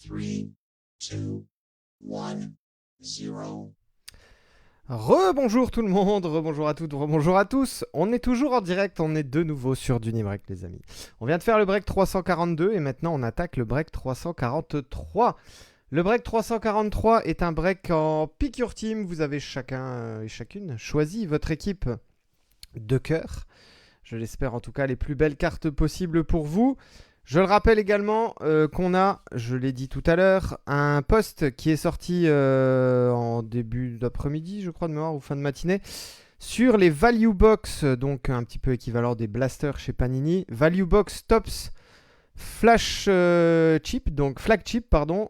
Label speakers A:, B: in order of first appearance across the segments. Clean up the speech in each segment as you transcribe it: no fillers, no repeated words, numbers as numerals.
A: 3, 2, 1, 0.
B: Rebonjour tout le monde, rebonjour à toutes, rebonjour à tous. On est toujours en direct, on est de nouveau sur Dunibreak les amis. On vient de faire le break 342 et maintenant on attaque le break 343. Le break 343 est un break en pick your team. Vous avez chacun et chacune choisi votre équipe de cœur. Je l'espère en tout cas les plus belles cartes possibles pour vous. Je le rappelle également qu'on a, je l'ai dit tout à l'heure, un post qui est sorti en début d'après-midi, je crois, de mémoire, ou fin de matinée, sur les Value Box, donc un petit peu équivalent des blasters chez Panini. Value Box Tops Flash Chip, donc Flag Chip, pardon,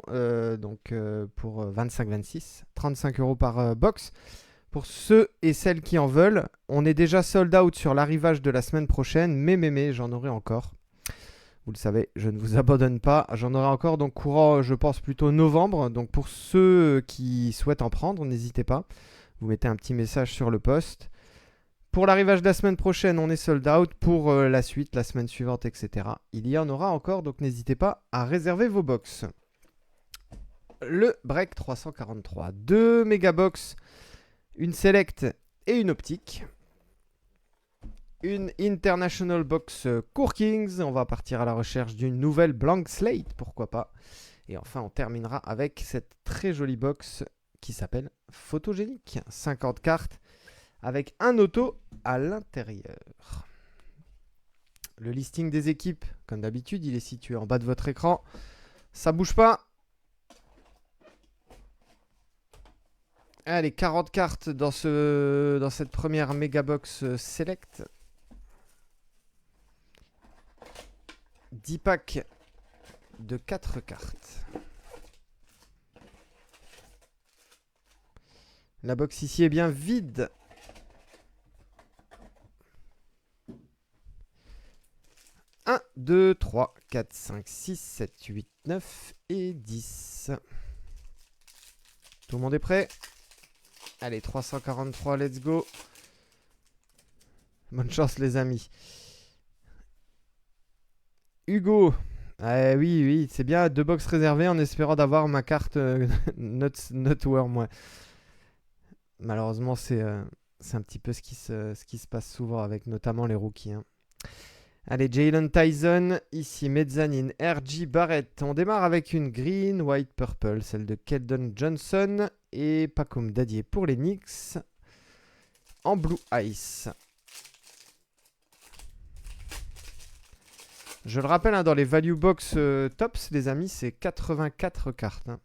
B: pour 25-26, 35 € par box. Pour ceux et celles qui en veulent, on est déjà sold out sur l'arrivage de la semaine prochaine, mais, j'en aurai encore. Vous le savez, je ne vous abandonne pas. J'en aurai encore, donc courant, je pense, plutôt novembre. Donc pour ceux qui souhaitent en prendre, n'hésitez pas. Vous mettez un petit message sur le post. Pour l'arrivage de la semaine prochaine, on est sold out. Pour la suite, la semaine suivante, etc. Il y en aura encore, donc n'hésitez pas à réserver vos box. Le break 343. 2 mégabox, une select et une optique. Une International Box Core Kings. On va partir à la recherche d'une nouvelle Blank Slate, pourquoi pas. Et enfin, on terminera avec cette très jolie box qui s'appelle Photogénique. 50 cartes avec un auto à l'intérieur. Le listing des équipes, comme d'habitude, il est situé en bas de votre écran. Ça bouge pas. Allez, 40 cartes dans cette première Megabox Select. 10 packs de 4 cartes. La box ici est bien vide. 1, 2, 3, 4, 5, 6, 7, 8, 9 et 10. Tout le monde est prêt? Allez, 343, let's go. Bonne chance les amis. Hugo. Oui, c'est bien, 2 box réservées en espérant d'avoir ma carte not worm. Ouais. Malheureusement, c'est un petit peu ce qui se passe souvent avec notamment les rookies. Hein. Allez, Jalen Tyson, ici Mezzanine, R.J. Barrett. On démarre avec une green, white, purple, celle de Keldon Johnson et Pacom Dadier pour les Knicks en Blue Ice. Je le rappelle, hein, dans les Value Box Tops, les amis, c'est 84 cartes. Hein.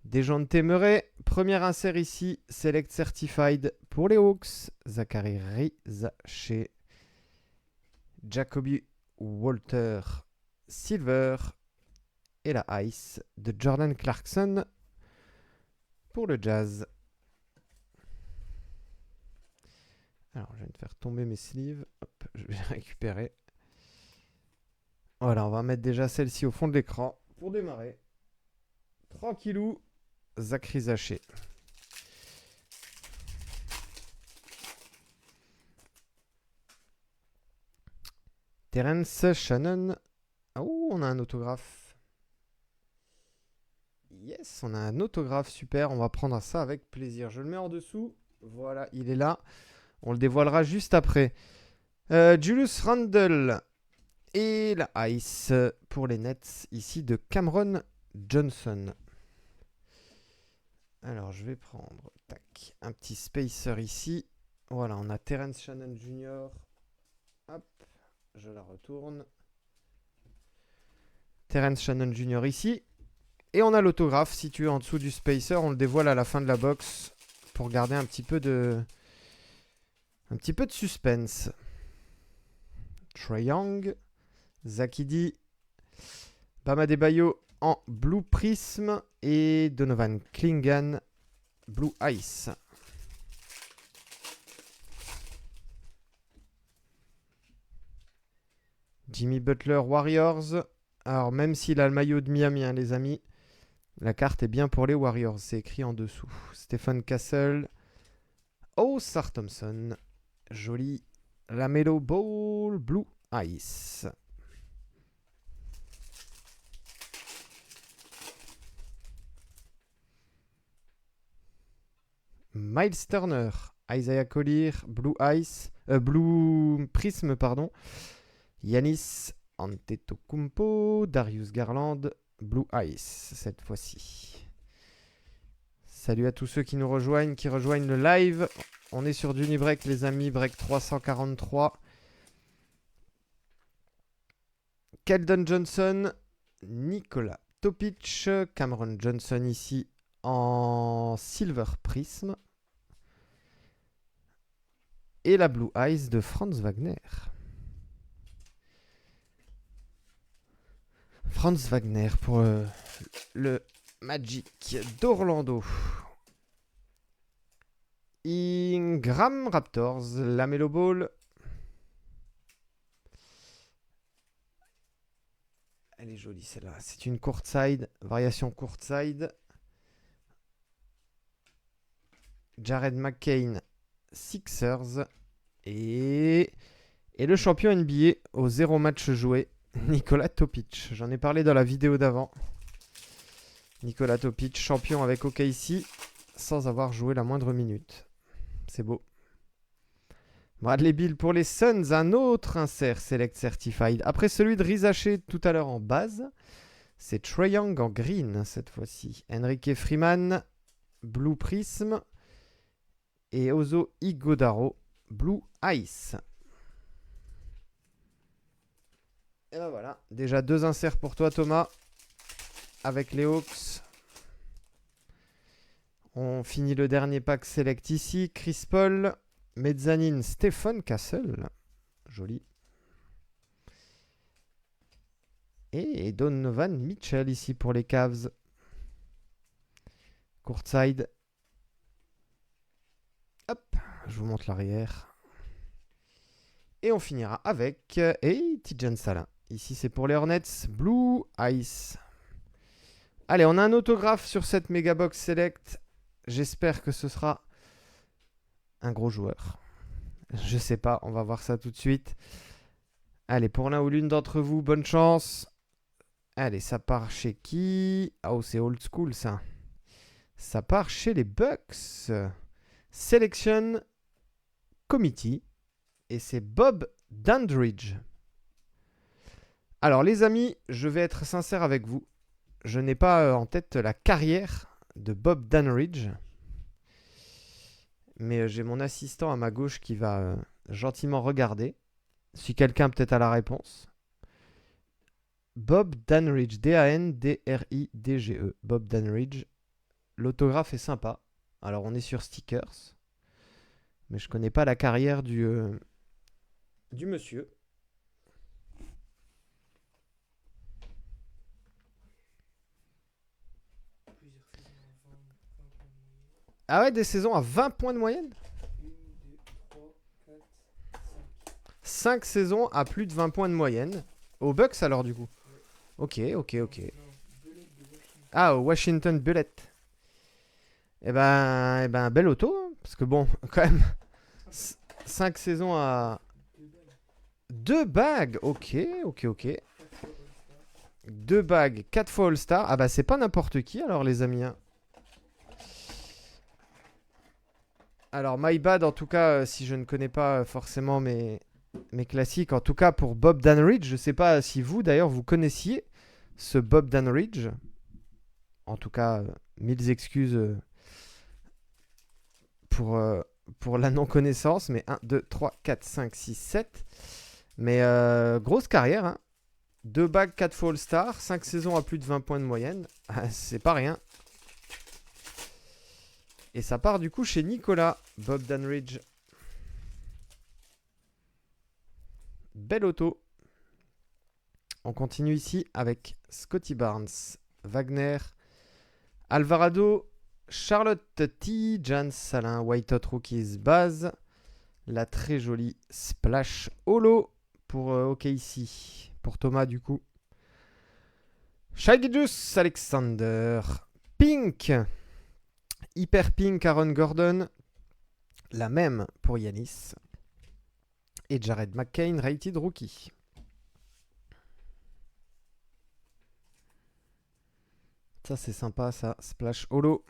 B: Dejounte Murray, premier insert ici, Select Certified pour les Hawks, Zachary Rizaché, Jacoby Walter Silver et la Ice de Jordan Clarkson pour le Jazz. Alors, je vais faire tomber mes sleeves. Hop, je vais les récupérer. Voilà, on va mettre déjà celle-ci au fond de l'écran pour démarrer. Tranquillou, Zachary Zaché. Terence Shannon. Oh, on a un autographe. Yes, on a un autographe, super. On va prendre ça avec plaisir. Je le mets en dessous. Voilà, il est là. On le dévoilera juste après. Julius Randle et la Ice pour les Nets, ici de Cameron Johnson. Alors, je vais prendre un petit spacer ici. Voilà, on a Terence Shannon Jr. Hop, je la retourne. Terence Shannon Jr. ici. Et on a l'autographe situé en dessous du spacer. On le dévoile à la fin de la box pour garder un petit peu de suspense. Trae Young, Zakidi, Bam Adebayo en Blue Prism et Donovan Clingan Blue Ice. Jimmy Butler Warriors. Alors même s'il a le maillot de Miami, hein, les amis, la carte est bien pour les Warriors. C'est écrit en dessous. Stephen Castle. Osar Thompson. Joli. LaMelo Ball Blue Ice. Miles Turner, Isaiah Collier, Blue Prism, pardon. Yanis Antetokounmpo, Darius Garland, Blue Ice cette fois-ci. Salut à tous ceux qui nous rejoignent, qui rejoignent le live. On est sur Dunibreak les amis, break 343. Keldon Johnson, Nikola Topic, Cameron Johnson ici en Silver Prism. Et la Blue Eyes de Franz Wagner. Franz Wagner pour le Magic d'Orlando. Ingram Raptors, la Melo Ball. Elle est jolie celle-là. C'est une courtside, variation courtside. Jared McCain, Sixers. Et le champion NBA au 0 match joué, Nikola Topic. J'en ai parlé dans la vidéo d'avant. Nikola Topic, champion avec OKC, sans avoir joué la moindre minute. C'est beau. Bradley Beal pour les Suns, un autre insert Select Certified. Après celui de Rizaché tout à l'heure en base, c'est Trae Young en green cette fois-ci. Enrique Freeman, Blue Prism. Et Ozo Igodaro, Blue Ice. Et ben voilà, déjà 2 inserts pour toi Thomas, avec les Hawks. On finit le dernier pack select ici. Chris Paul, Mezzanine, Stephen Castle. Joli. Et Donovan Mitchell ici pour les Cavs. Courtside. Hop, je vous montre l'arrière. Et on finira avec Tidjane Salin. Ici c'est pour les Hornets. Blue Ice. Allez, on a un autographe sur cette Megabox Select. J'espère que ce sera un gros joueur. Je sais pas, on va voir ça tout de suite. Allez, pour l'un ou l'une d'entre vous, bonne chance. Allez, ça part chez qui? Oh, c'est old school ça. Ça part chez les Bucks. Selection Committee. Et c'est Bob Dandridge. Alors les amis, je vais être sincère avec vous. Je n'ai pas en tête la carrière de Bob Dandridge. Mais j'ai mon assistant à ma gauche qui va gentiment regarder. Si quelqu'un peut-être a la réponse. Bob Dandridge, D-A-N-D-R-I-D-G-E. Bob Dandridge. L'autographe est sympa. Alors on est sur stickers. Mais je connais pas la carrière du monsieur. Ah ouais, des saisons à 20 points de moyenne? 5 saisons à plus de 20 points de moyenne. Au Bucks alors du coup. Ok. Ah, au Washington Bullet. Eh ben, belle auto. Hein, parce que bon, quand même, 5 saisons à... 2 bagues. Ok. 2 bagues, 4 fois All-Star. Ah bah c'est pas n'importe qui alors les amis. Hein. Alors my bad en tout cas si je ne connais pas forcément mes classiques. En tout cas pour Bob Dandridge, je sais pas si vous d'ailleurs vous connaissiez ce Bob Dandridge. En tout cas, 1000 excuses pour la non-connaissance. Mais 1, 2, 3, 4, 5, 6, 7. Mais grosse carrière. Hein. 2 bagues, 4 fois All-Star. 5 saisons à plus de 20 points de moyenne. C'est pas rien. Et ça part du coup chez Nicolas. Bob Dandridge. Belle auto. On continue ici avec Scotty Barnes, Wagner, Alvarado, Charlotte T, Jan Salin, White Hot Rookies base, la très jolie Splash Holo pour OKC, pour Thomas du coup. Shai Gilgeous Alexander, Pink, Hyper Pink Aaron Gordon, la même pour Yanis, et Jared McCain, Rated Rookie. Ça c'est sympa ça, Splash Holo.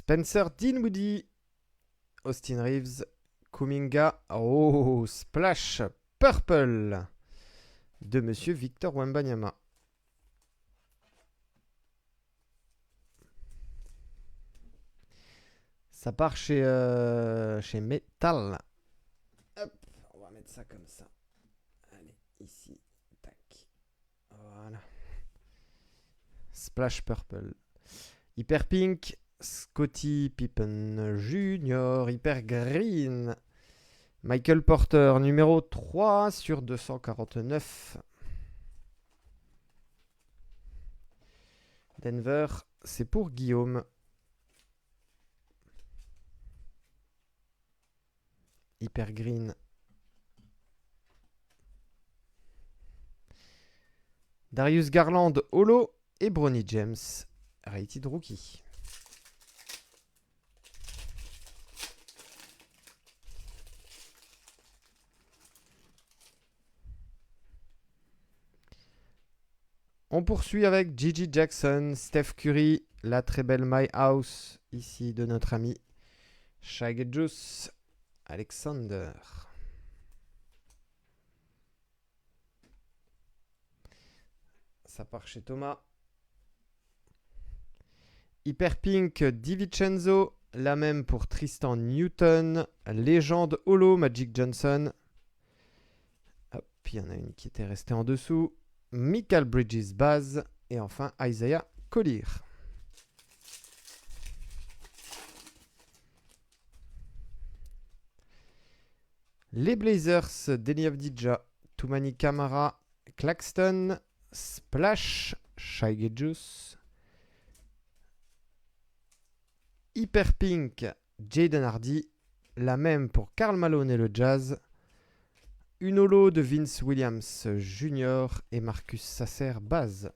B: Spencer Dinwiddie. Austin Reeves. Kuminga. Oh, Splash Purple de Monsieur Victor Wembanyama. Ça part chez Metal. Hop, on va mettre ça comme ça. Allez, ici. Tac. Voilà. Splash Purple. Hyper Pink. Scottie Pippen Jr. Hyper Green. Michael Porter, numéro 3 sur 249. Denver, c'est pour Guillaume. Hyper Green. Darius Garland, Holo et Bronny James, Rated Rookie. On poursuit avec Gigi Jackson, Steph Curry, la très belle My House, ici de notre ami Shai Juice Alexander. Ça part chez Thomas. Hyper Pink, DiVincenzo, la même pour Tristan Newton, Légende Holo, Magic Johnson. Hop, il y en a une qui était restée en dessous. Mikal Bridges Baz et enfin Isaiah Collier. Les Blazers, Deni Avdija, Toumani Camara, Claxton, Splash, Shai Gilgeous, Hyper Pink, Jaden Hardy, la même pour Karl Malone et le Jazz. Une holo de Vince Williams Jr. et Marcus Sasser Baz.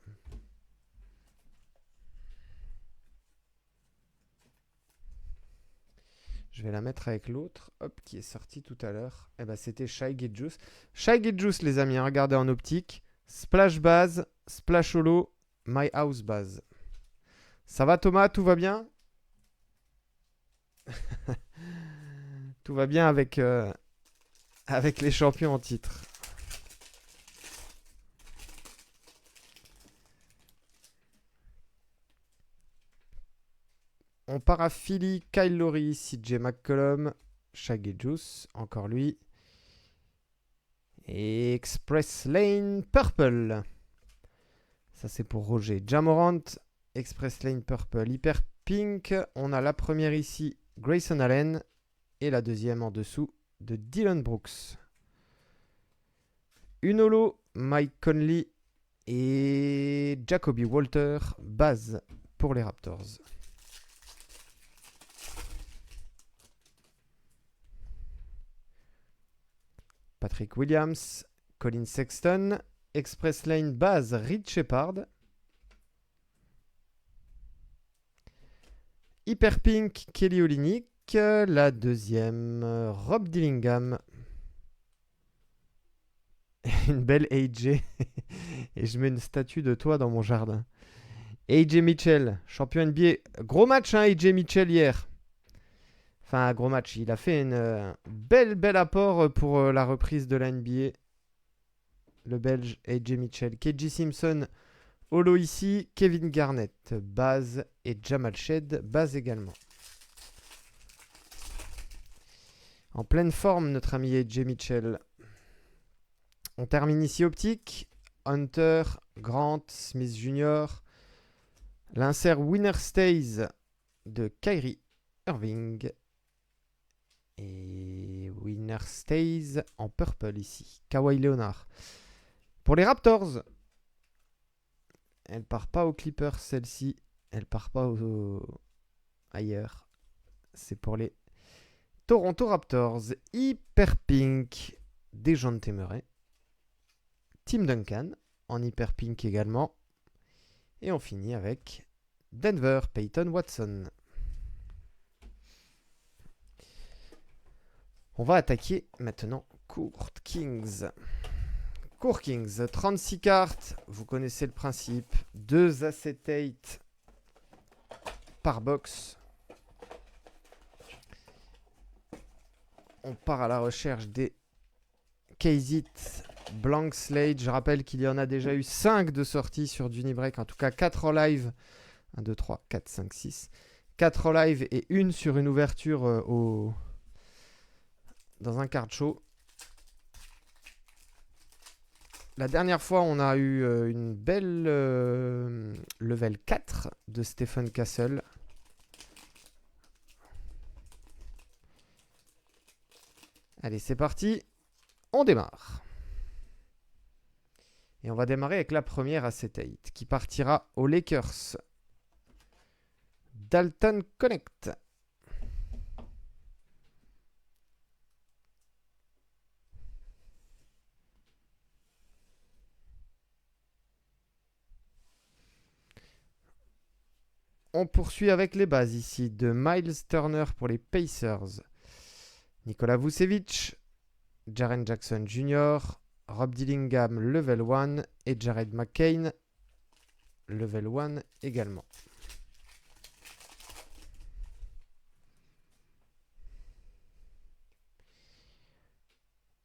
B: Je vais la mettre avec l'autre, hop, qui est sorti tout à l'heure. Eh ben, c'était Shai Gilgeous. Shai Gilgeous, les amis, regardez en optique. Splash Baz, Splash Holo, My House Baz. Ça va Thomas, tout va bien? Tout va bien avec les champions en titre. On part à Philly, Kyle Lowry, CJ McCollum, Shai Gilgeous, encore lui. Et Express Lane Purple. Ça c'est pour Roger. Ja Morant, Express Lane Purple, Hyper Pink. On a la première ici, Grayson Allen. Et la deuxième en dessous de Dylan Brooks. Une holo, Mike Conley et Jacoby Walter, base pour les Raptors. Patrick Williams, Colin Sexton, Express Lane base, Reed Shepard. Hyper Pink, Kelly Olynyk. La deuxième, Rob Dillingham. Une belle AJ. Et je mets une statue de toi dans mon jardin. AJ Mitchell, champion NBA. Gros match, hein, AJ Mitchell hier. Enfin, gros match. Il a fait une bel apport pour la reprise de la NBA. Le Belge AJ Mitchell. KJ Simpson, holo ici. Kevin Garnett, base. Et Jamal Shed, base également. En pleine forme, notre ami AJ Mitchell. On termine ici optique. Hunter, Grant, Smith Jr. L'insert Winner Stays de Kyrie Irving. Et Winner Stays en purple ici. Kawhi Leonard. Pour les Raptors. Elle part pas aux Clippers celle-ci. Elle part pas ailleurs. C'est pour les Toronto Raptors. Hyper Pink. Dejounte Murray. Tim Duncan. En Hyper Pink également. Et on finit avec Denver. Peyton Watson. On va attaquer maintenant Court Kings. Court Kings, 36 cartes. Vous connaissez le principe. 2 acétates par box. On part à la recherche des Kazit Blank Slate. Je rappelle qu'il y en a déjà eu 5 de sorties sur Dunibreak. En tout cas, 4 en live. 1, 2, 3, 4, 5, 6. 4 en live et une sur une ouverture dans un card show. La dernière fois, on a eu une belle level 4 de Stephen Castle. Allez, c'est parti. On démarre. Et on va démarrer avec la première acetate qui partira aux Lakers. Dalton Connect. On poursuit avec les bases ici de Miles Turner pour les Pacers. Nikola Vucevic, Jaren Jackson Jr., Rob Dillingham level 1 et Jared McCain level 1 également.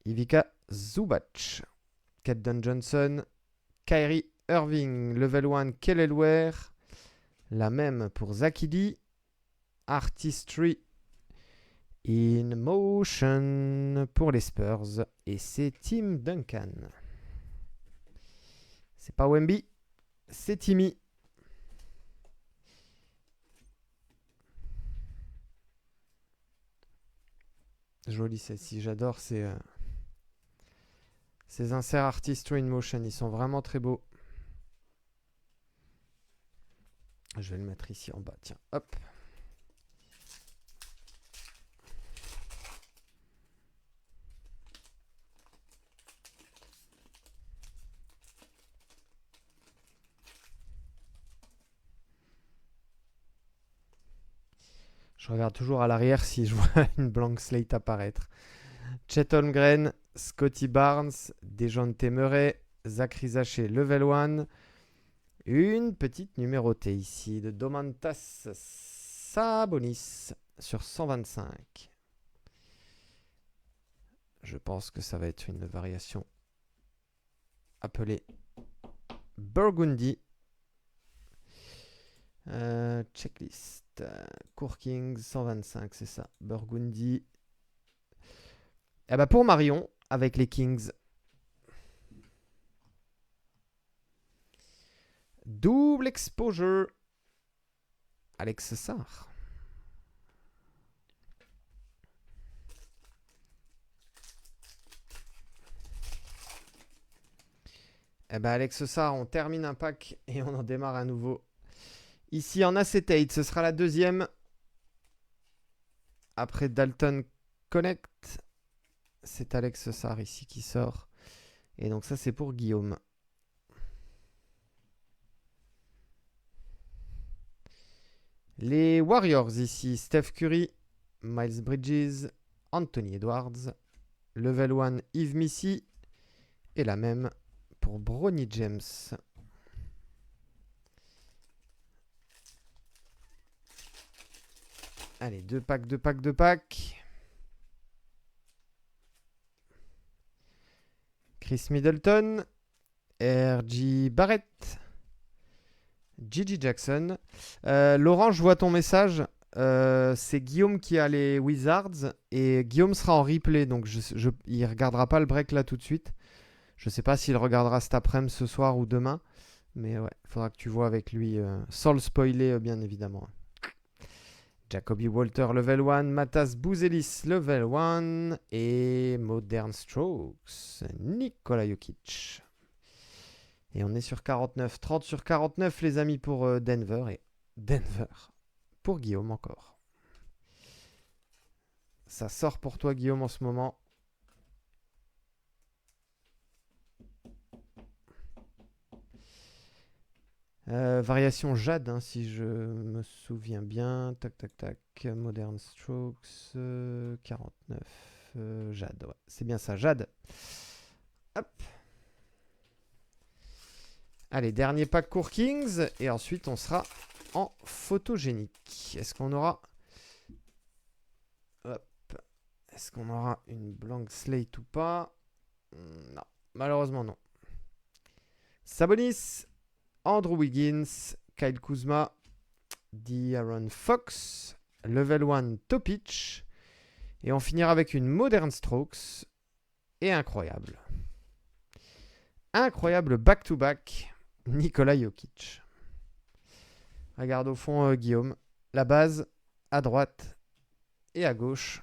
B: Ivica Zubac, Keldon Johnson, Kyrie Irving level 1 Kelelware. La même pour Zakidi. Artistry in Motion pour les Spurs. Et c'est Tim Duncan. C'est pas Wemby, c'est Timmy. Joli celle-ci, j'adore ces inserts Artistry in Motion. Ils sont vraiment très beaux. Je vais le mettre ici en bas, tiens, hop. Je regarde toujours à l'arrière si je vois une blank slate apparaître. Chet Holmgren, Scotty Barnes, Dejounte Murray, Zachary Zaché, level 1. Une petite numérotée ici de Domantas Sabonis sur 125. Je pense que ça va être une variation appelée Burgundy. Checklist. Court Kings 125, c'est ça. Burgundy. Et bah pour Marion, avec les Kings. Double exposure. Alex Sarr. Eh ben Alex Sarr, on termine un pack et on en démarre un nouveau. Ici en acetate, ce sera la deuxième. Après Dalton Connect. C'est Alex Sarr ici qui sort. Et donc ça c'est pour Guillaume. Les Warriors ici, Steph Curry, Miles Bridges, Anthony Edwards, level 1 Yves Missy et la même pour Bronny James. Allez, deux packs. Chris Middleton, R.J. Barrett, Gigi Jackson. Laurent, je vois ton message. C'est Guillaume qui a les Wizards et Guillaume sera en replay, donc il regardera pas le break là tout de suite. Je sais pas s'il regardera cet après-midi, ce soir ou demain, mais ouais, il faudra que tu vois avec lui, sans le spoiler bien évidemment. Jacoby Walter level 1, Matas Bouzelis level 1 et Modern Strokes, Nikola Jokic. Et on est sur 49, 30 sur 49 les amis pour Denver et Denver pour Guillaume encore. Ça sort pour toi Guillaume en ce moment. Variation Jade, hein, si je me souviens bien. Tac. Modern Strokes, 49. Jade, ouais. C'est bien ça, Jade. Hop. Allez, dernier pack Court Kings. Et ensuite, on sera en photogénique. Est-ce qu'on aura... Hop. Est-ce qu'on aura une blank slate ou pas? Non, malheureusement non. Sabonis, Andrew Wiggins, Kyle Kuzma, De'Aaron Fox, Level 1 Topic. Et on finira avec une Modern Strokes. Et incroyable. Incroyable back-to-back, Nikola Jokic. Regarde au fond, Guillaume. La base, à droite et à gauche.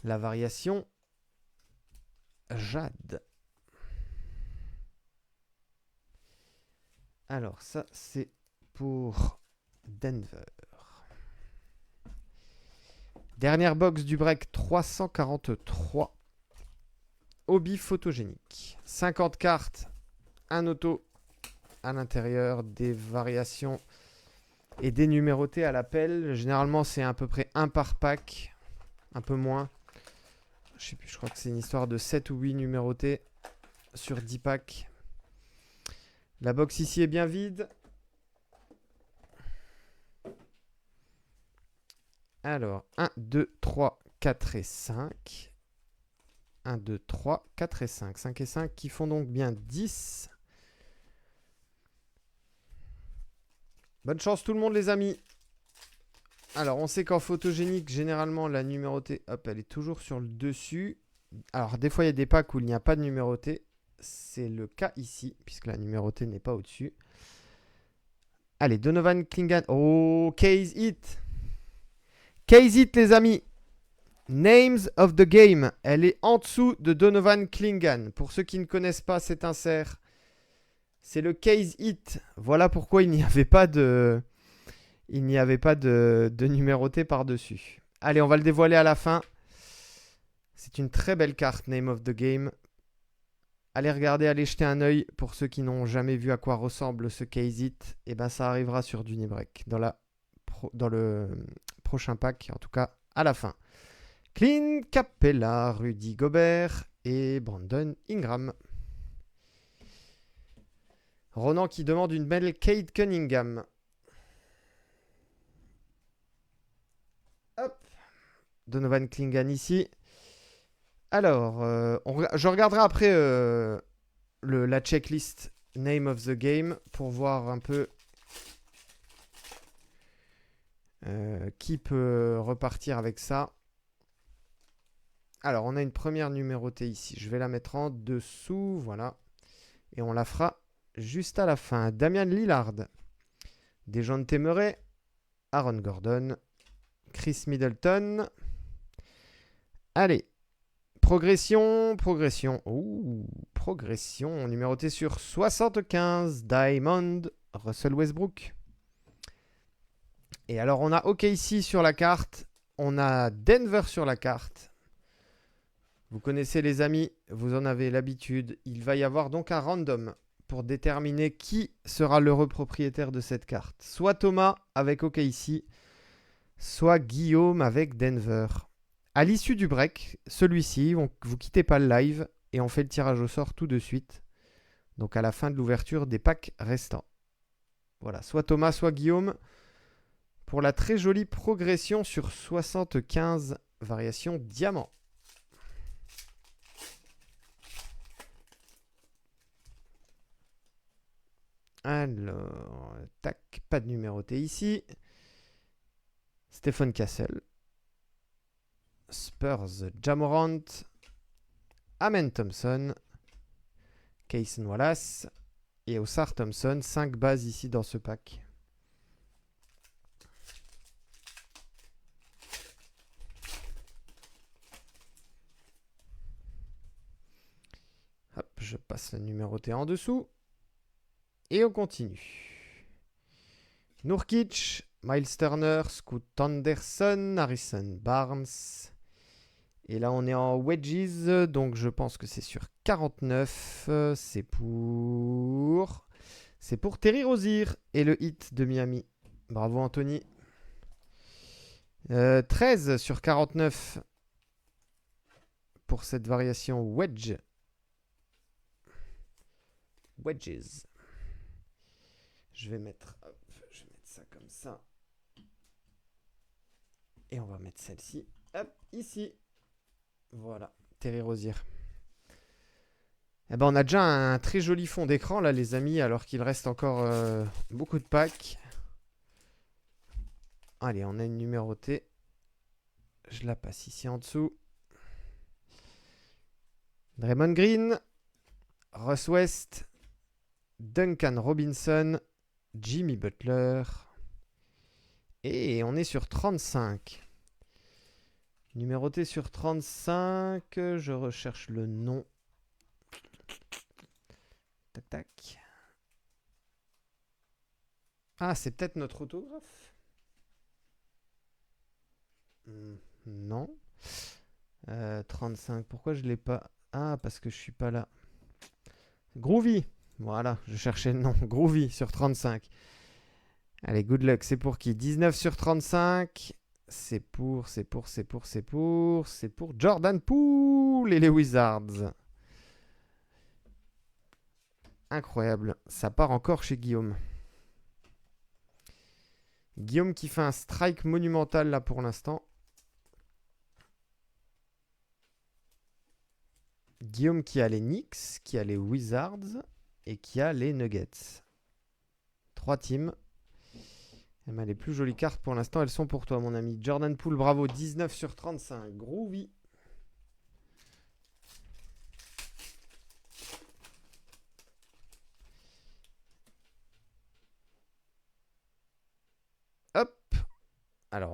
B: La variation Jade. Alors, ça, c'est pour Denver. Dernière box du break 343. Hobby photogénique. 50 cartes, un auto à l'intérieur, des variations et des numérotés à l'appel. Généralement, c'est à peu près un par pack, un peu moins. Je sais plus, je crois que c'est une histoire de 7 ou 8 numérotés sur 10 packs. La box ici est bien vide. Alors, 1, 2, 3, 4 et 5. 1, 2, 3, 4 et 5. 5 et 5 qui font donc bien 10. Bonne chance tout le monde les amis. Alors, on sait qu'en photogénique, généralement, la numérotée, hop, elle est toujours sur le dessus. Alors, des fois, il y a des packs où il n'y a pas de numérotée. C'est le cas ici, puisque la numérotée n'est pas au-dessus. Allez, Donovan Clingan. Oh, Case Hit. Case Hit, les amis. Names of the Game. Elle est en dessous de Donovan Clingan. Pour ceux qui ne connaissent pas cet insert, c'est le Case Hit. Voilà pourquoi il n'y avait pas de... Il n'y avait pas de numéroté par-dessus. Allez, on va le dévoiler à la fin. C'est une très belle carte, Name of the Game. Allez regarder, allez jeter un œil. Pour ceux qui n'ont jamais vu à quoi ressemble ce Case It, et ben ça arrivera sur Dunibreak dans le prochain pack, en tout cas à la fin. Clint Capella, Rudy Gobert et Brandon Ingram. Ronan qui demande une belle Cade Cunningham. Hop. Donovan Clingan ici. Alors, je regarderai après la checklist Name of the Game pour voir un peu qui peut repartir avec ça. Alors, on a une première numérotée ici. Je vais la mettre en dessous, voilà. Et on la fera juste à la fin. Damian Lillard, Dejounte Murray, Aaron Gordon, Chris Middleton. Allez, progression. Ouh, progression. Numéroté sur 75. Diamond, Russell Westbrook. Et alors, on a OKC sur la carte. On a Denver sur la carte. Vous connaissez les amis, vous en avez l'habitude. Il va y avoir donc un random pour déterminer qui sera l'heureux propriétaire de cette carte. Soit Thomas avec OKC, soit Guillaume avec Denver. À l'issue du break, celui-ci, vous quittez pas le live et on fait le tirage au sort tout de suite. Donc à la fin de l'ouverture des packs restants. Voilà, soit Thomas, soit Guillaume pour la très jolie progression sur 75 variations diamant. Alors, tac, pas de numéroté ici. Stephen Cassell. Spurs, Ja Morant. Amen Thompson. Kayson Wallace. Et Osar Thompson. 5 bases ici dans ce pack. Hop, je passe la numérotée en dessous. Et on continue. Nurkic, Miles Turner, Scoot Anderson, Harrison Barnes. Et là, on est en wedges, donc je pense que c'est sur 49. C'est pour Terry Rozier et le hit de Miami. Bravo, Anthony. 13 sur 49 pour cette variation wedge. Wedges. Je vais mettre ça comme ça. Et on va mettre celle-ci Hop, ici. Voilà, Terry Rozier. Eh ben, on a déjà un très joli fond d'écran là, les amis, alors qu'il reste encore beaucoup de packs. Allez, on a une numérotée. Je la passe ici en dessous. Draymond Green, Russ West, Duncan Robinson, Jimmy Butler. Et on est sur 35. Numéroté sur 35. Je recherche le nom. Tac, tac. Ah, c'est peut-être notre autographe. Non. 35. Pourquoi je l'ai pas? Ah, parce que je suis pas là. Groovy. Voilà, je cherchais le nom. Groovy sur 35. Allez, good luck. C'est pour qui? 19 sur 35. C'est pour Jordan Poole et les Wizards. Incroyable. Ça part encore chez Guillaume. Guillaume qui fait un strike monumental là pour l'instant. Guillaume qui a les Knicks, qui a les Wizards et qui a les Nuggets. 3 teams. Eh ben, les plus jolies cartes pour l'instant, elles sont pour toi, mon ami. Jordan Poole, bravo. 19 sur 35. Groovy. Hop. Alors,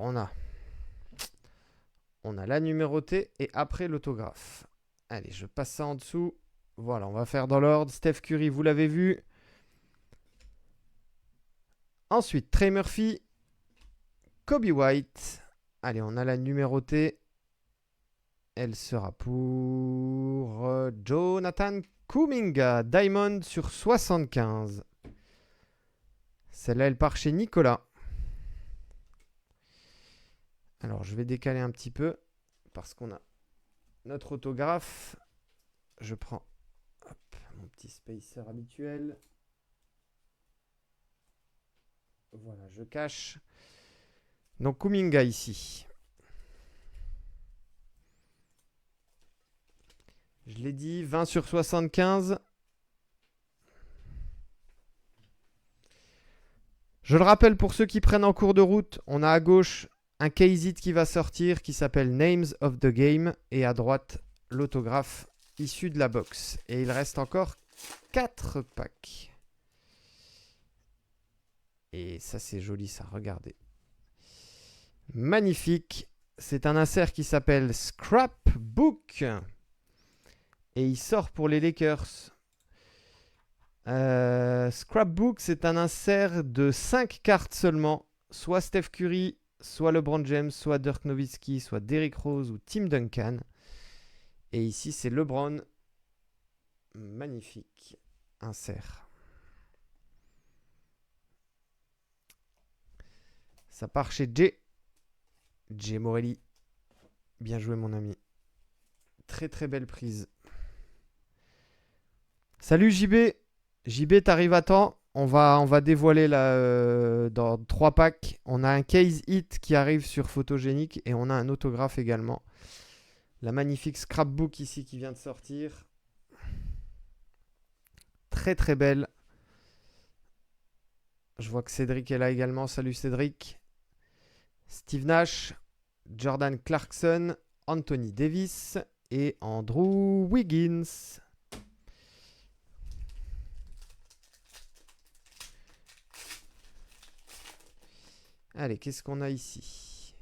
B: on a la numérotée et après l'autographe. Allez, je passe ça en dessous. Voilà, on va faire dans l'ordre. Steph Curry, vous l'avez vu. Ensuite, Trey Murphy, Kobe White. Allez, on a la numérotée. Elle sera pour Jonathan Kuminga, Diamond sur 75. Celle-là, elle part chez Nicolas. Alors, je vais décaler un petit peu parce qu'on a notre autographe. Je prends mon petit spacer habituel. Voilà, je cache. Donc, Kuminga ici. Je l'ai dit, 20 sur 75. Je le rappelle pour ceux qui prennent en cours de route, on a à gauche un case it qui va sortir qui s'appelle Names of the Game et à droite l'autographe issu de la box. Et il reste encore 4 packs. Et ça c'est joli ça, regardez. Magnifique. C'est un insert qui s'appelle Scrapbook. Et il sort pour les Lakers. Scrapbook, c'est un insert de 5 cartes seulement. Soit Steph Curry, soit LeBron James, soit Dirk Nowitzki, soit Derrick Rose ou Tim Duncan. Et ici, c'est LeBron. Magnifique insert. Ça part chez Jay Morelli. Bien joué, mon ami. Très, très belle prise. Salut JB. JB, t'arrives à temps. On va dévoiler là, dans 3 packs. On a un case hit qui arrive sur Photogénique et on a un autographe également. La magnifique scrapbook ici qui vient de sortir. Très très belle. Je vois que Cédric est là également. Salut Cédric. Steve Nash, Jordan Clarkson, Anthony Davis et Andrew Wiggins. Allez, qu'est-ce qu'on a ici?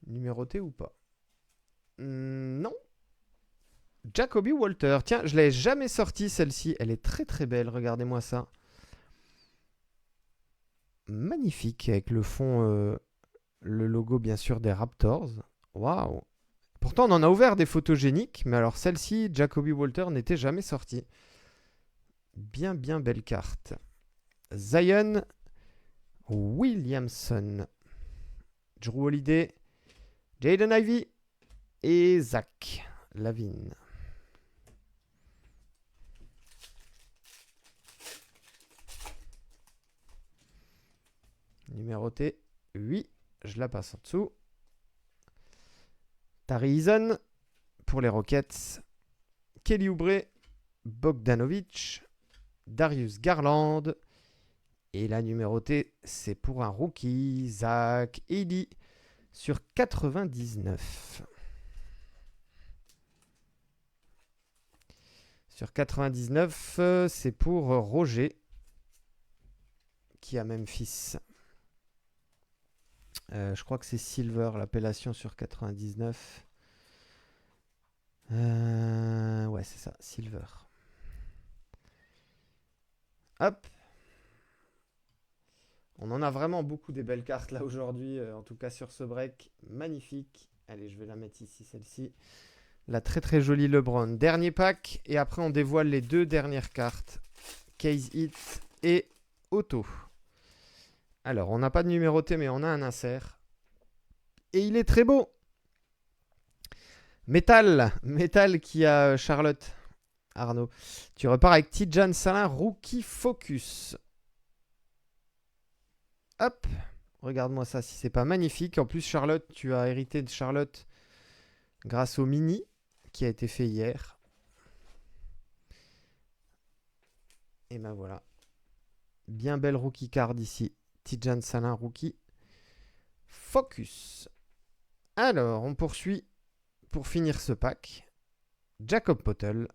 B: Numéroté ou pas? Non. Jacoby Walter. Tiens, je l'ai jamais sortie celle-ci. Elle est très très belle. Regardez-moi ça. Magnifique avec le fond, le logo bien sûr des Raptors. Waouh. Pourtant, on en a ouvert des photogéniques, mais alors celle-ci, Jacoby Walter, n'était jamais sortie. Bien bien belle carte. Zion Williamson, Drew Holiday, Jaden Ivey et Zach Lavine. Numéroté 8, je la passe en dessous. Tari Eason pour les Rockets. Kelly Oubre, Bogdanovic, Darius Garland. Et la numérotée, c'est pour un rookie, Zach Edey, sur 99. Sur 99, c'est pour Roger, qui a Memphis. Je crois que c'est Silver, l'appellation sur 99. Ouais, c'est ça, Silver. Hop. On en a vraiment beaucoup des belles cartes là aujourd'hui, en tout cas sur ce break. Magnifique. Allez, je vais la mettre ici, celle-ci. La très très jolie LeBron. Dernier pack, et après on dévoile les deux dernières cartes. Case Hit et Auto. Alors, on n'a pas de numéroté, mais on a un insert. Et il est très beau. Metal qui a Charlotte. Arnaud. Tu repars avec Tidjane Salin, Rookie Focus. Hop. Regarde-moi ça, si c'est pas magnifique. En plus, Charlotte, tu as hérité de Charlotte grâce au mini qui a été fait hier. Et ben voilà. Bien belle rookie card ici. Tidjane Salin, Rookie Focus. Alors, on poursuit pour finir ce pack. Jacob Poeltl,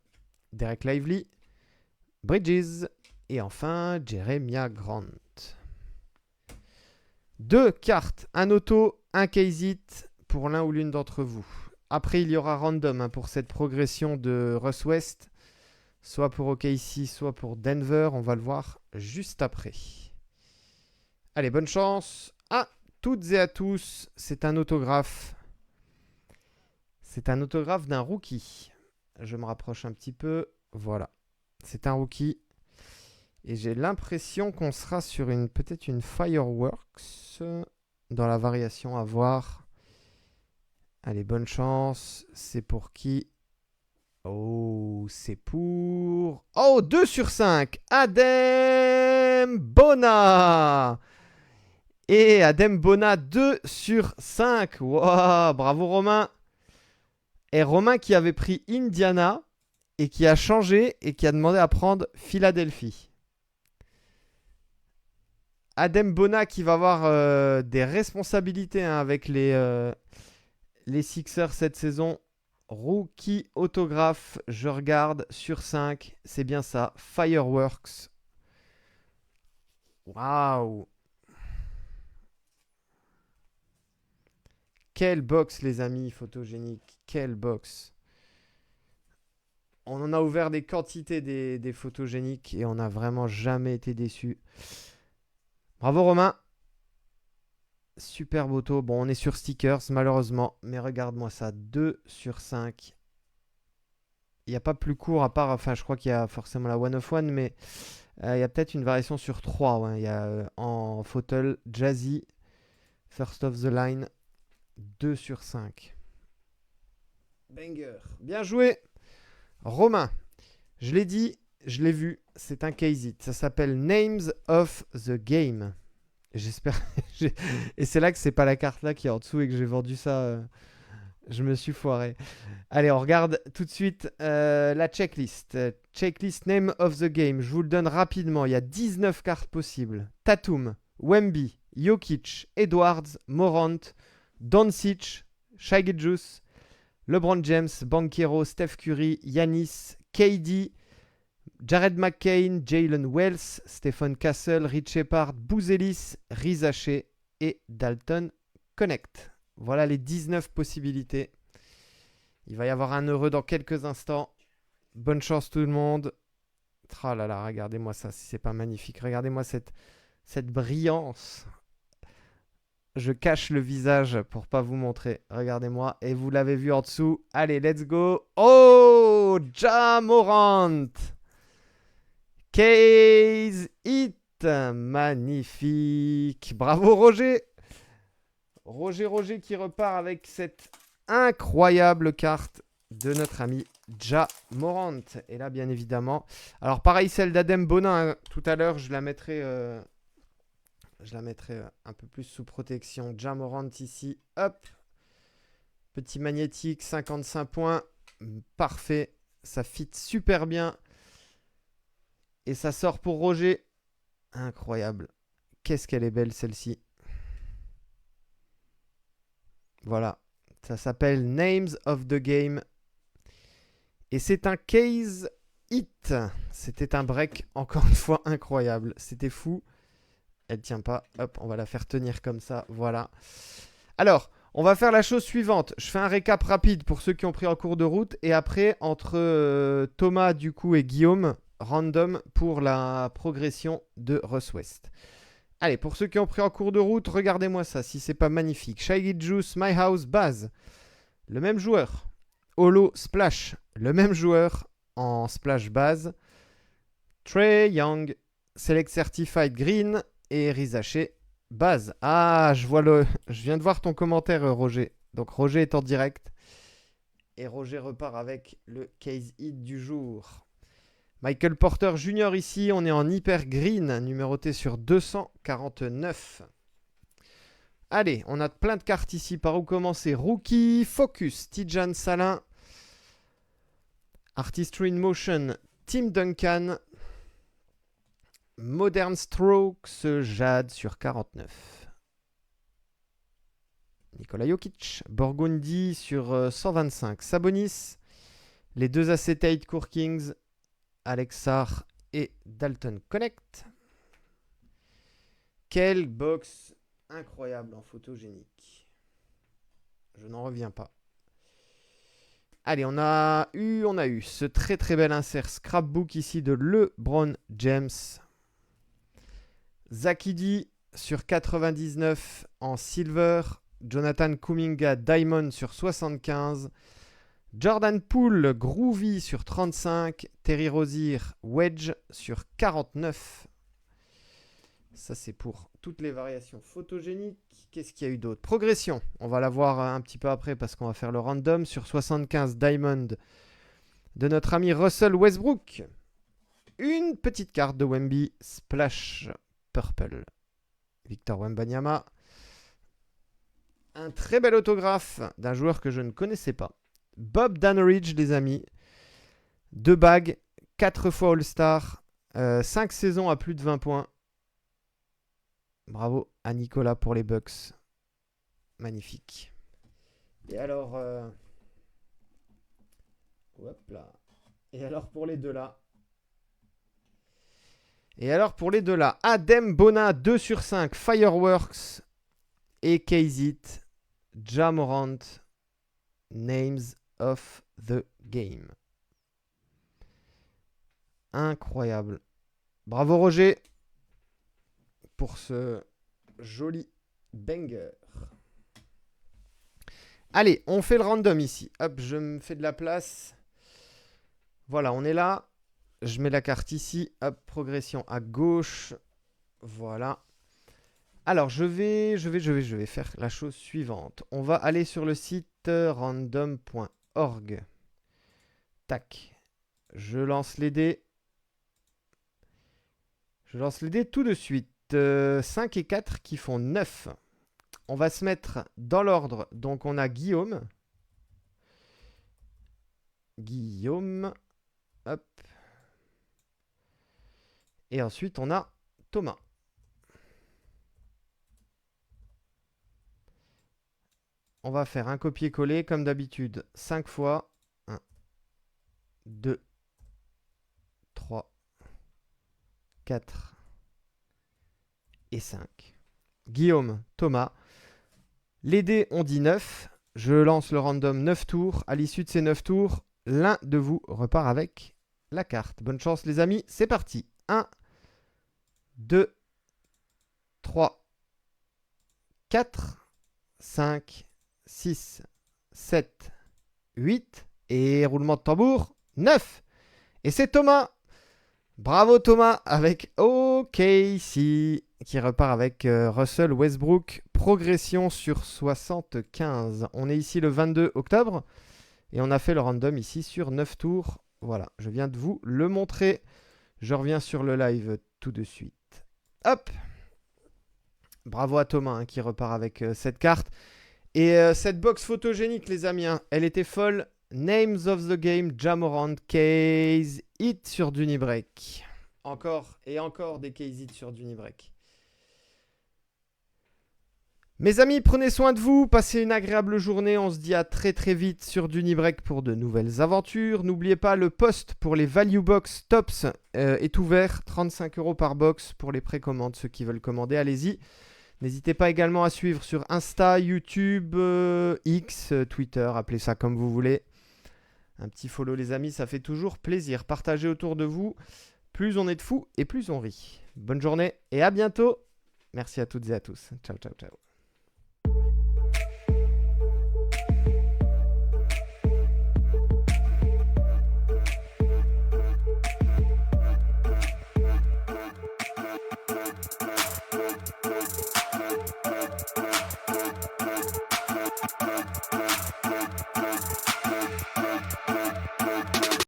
B: Derek Lively, Bridges et enfin Jeremiah Grant. 2 cartes, un auto, un case hit pour l'un ou l'une d'entre vous. Après, il y aura random pour cette progression de Russ West, soit pour OKC, soit pour Denver. On va le voir juste après. Allez, bonne chance à toutes et à tous. C'est un autographe. C'est un autographe d'un rookie. Je me rapproche un petit peu. Voilà. C'est un rookie. Et j'ai l'impression qu'on sera sur peut-être une Fireworks dans la variation à voir. Allez, bonne chance. C'est pour qui? Oh, c'est pour... Oh, 2 sur 5. Adem Bona. Et Adem Bona, 2 sur 5. Wow, bravo Romain. Et Romain qui avait pris Indiana et qui a changé et qui a demandé à prendre Philadelphie. Adem Bona qui va avoir des responsabilités avec les Sixers cette saison. Rookie autographe, je regarde sur 5. C'est bien ça. Fireworks. Waouh. Quelle box les amis, photogénique. Quelle box. On en a ouvert des quantités des photogéniques et on n'a vraiment jamais été déçus. Bravo Romain. Superbe auto. Bon, on est sur stickers malheureusement. Mais regarde-moi ça. 2 sur 5. Il n'y a pas plus court à part... Enfin, je crois qu'il y a forcément la One of One. Mais il y a peut-être une variation sur 3. Ouais. Il y a en Poeltl, Jazzy, First of the Line. 2 sur 5. Banger. Bien joué. Romain. Je l'ai dit, je l'ai vu. C'est un case it. Ça s'appelle Names of the Game. J'espère. Et c'est là que c'est pas la carte là qui est en dessous et que j'ai vendu ça. Je me suis foiré. Allez, on regarde tout de suite la checklist. Checklist Name of the Game. Je vous le donne rapidement. Il y a 19 cartes possibles. Tatum, Wemby, Jokic, Edwards, Morant, Doncic, Shai Gilgeous, LeBron James, Banchero, Steph Curry, Giannis, KD, Jared McCain, Jalen Wells, Stephen Castle, Rich Shepard, Bouzelis, Rizaché et Dalton Connect. Voilà les 19 possibilités. Il va y avoir un heureux dans quelques instants. Bonne chance tout le monde. Ah là là, regardez-moi ça, si c'est pas magnifique. Regardez-moi cette brillance. Je cache le visage pour pas vous montrer. Regardez-moi. Et vous l'avez vu en dessous. Allez, let's go. Oh, Ja Morant. Case Hit. Magnifique. Bravo Roger. Roger qui repart avec cette incroyable carte de notre ami Ja Morant. Et là, bien évidemment. Alors, pareil, celle d'Adem Bona. Hein, tout à l'heure, je la mettrai un peu plus sous protection. Ja Morant ici. Hop. Petit magnétique, 55 points. Parfait. Ça fit super bien. Et ça sort pour Roger. Incroyable. Qu'est-ce qu'elle est belle celle-ci. Voilà. Ça s'appelle Names of the Game. Et c'est un case hit. C'était un break, encore une fois, incroyable. C'était fou. Elle tient pas. Hop, on va la faire tenir comme ça. Voilà. Alors, on va faire la chose suivante. Je fais un récap rapide pour ceux qui ont pris en cours de route. Et après, entre Thomas, du coup, et Guillaume, random pour la progression de Russ West. Allez, pour ceux qui ont pris en cours de route, regardez-moi ça, si c'est pas magnifique. Shaggy Juice, My House, Baz. Le même joueur. Holo, Splash. Le même joueur en Splash Baz. Trey Young, Select Certified Green et Rizaché Baz. Ah, je viens de voir ton commentaire, Roger. Donc Roger est en direct. Et Roger repart avec le case hit du jour. Michael Porter Jr. ici, on est en hyper green, numéroté sur 249. Allez, on a plein de cartes ici. Par où commencer? Rookie, Focus, Tijan Salin, Artistry in Motion, Tim Duncan, Modern Strokes, Jade sur 49. Nikola Jokic, Borgundi sur 125. Sabonis, les deux Acetate Court Kings, Alexar et Dalton Connect. Quelle box incroyable en photogénique. Je n'en reviens pas. Allez, on a eu ce très très bel insert scrapbook ici de LeBron James. Zakidi sur 99 en silver. Jonathan Kuminga Diamond sur 75. Jordan Poole Groovy sur 35. Terry Rozier Wedge sur 49. Ça, c'est pour toutes les variations photogéniques. Qu'est-ce qu'il y a eu d'autre? Progression. On va la voir un petit peu après parce qu'on va faire le random. Sur 75 Diamond de notre ami Russell Westbrook. Une petite carte de Wemby Splash Purple. Victor Wembanyama. Un très bel autographe d'un joueur que je ne connaissais pas. Bob Danridge, les amis. 2 bagues, 4 fois All-Star, 5 saisons à plus de 20 points. Bravo à Nicolas pour les Bucks. Magnifique. Et alors... Hop là. Et alors pour les deux là. Adem Bona 2 sur 5. Fireworks. Et Kazit. Ja Morant. Names of the Game. Incroyable. Bravo Roger pour ce joli banger. Allez, on fait le random ici. Hop, je me fais de la place. Voilà, on est là. Je mets la carte ici. Hop, progression à gauche. Voilà. Alors, je vais faire la chose suivante. On va aller sur le site random.org. Tac. Je lance les dés. Tout de suite. 5 et 4 qui font 9. On va se mettre dans l'ordre. Donc, on a Guillaume. Hop. Et ensuite, on a Thomas. On va faire un copier-coller comme d'habitude. 5 fois. 1, 2, 3, 4 et 5. Guillaume, Thomas. Les dés ont dit 9. Je lance le random 9 tours. À l'issue de ces 9 tours, l'un de vous repart avec la carte. Bonne chance les amis, c'est parti. 1, 2, 3, 4, 5, 6, 7, 8. Et roulement de tambour, 9. Et c'est Thomas. Bravo Thomas avec OKC qui repart avec Russell Westbrook. Progression sur 75. On est ici le 22 octobre et on a fait le random ici sur 9 tours. Voilà, je viens de vous le montrer. Je reviens sur le live tout de suite. Hop. Bravo à Thomas qui repart avec cette carte. Et cette box photogénique, les amis, hein, elle était folle. Names of the Game, Jamorant, Case Hit sur Dunibreak. Encore et encore des Case Hit sur Dunibreak. Mes amis, prenez soin de vous, passez une agréable journée. On se dit à très très vite sur Dunibreak pour de nouvelles aventures. N'oubliez pas, le post pour les Value Box Tops est ouvert. 35 € par box pour les précommandes. Ceux qui veulent commander, allez-y. N'hésitez pas également à suivre sur Insta, YouTube, X, Twitter, appelez ça comme vous voulez. Un petit follow les amis, ça fait toujours plaisir. Partagez autour de vous. Plus on est de fous et plus on rit. Bonne journée et à bientôt. Merci à toutes et à tous. Ciao, ciao, ciao.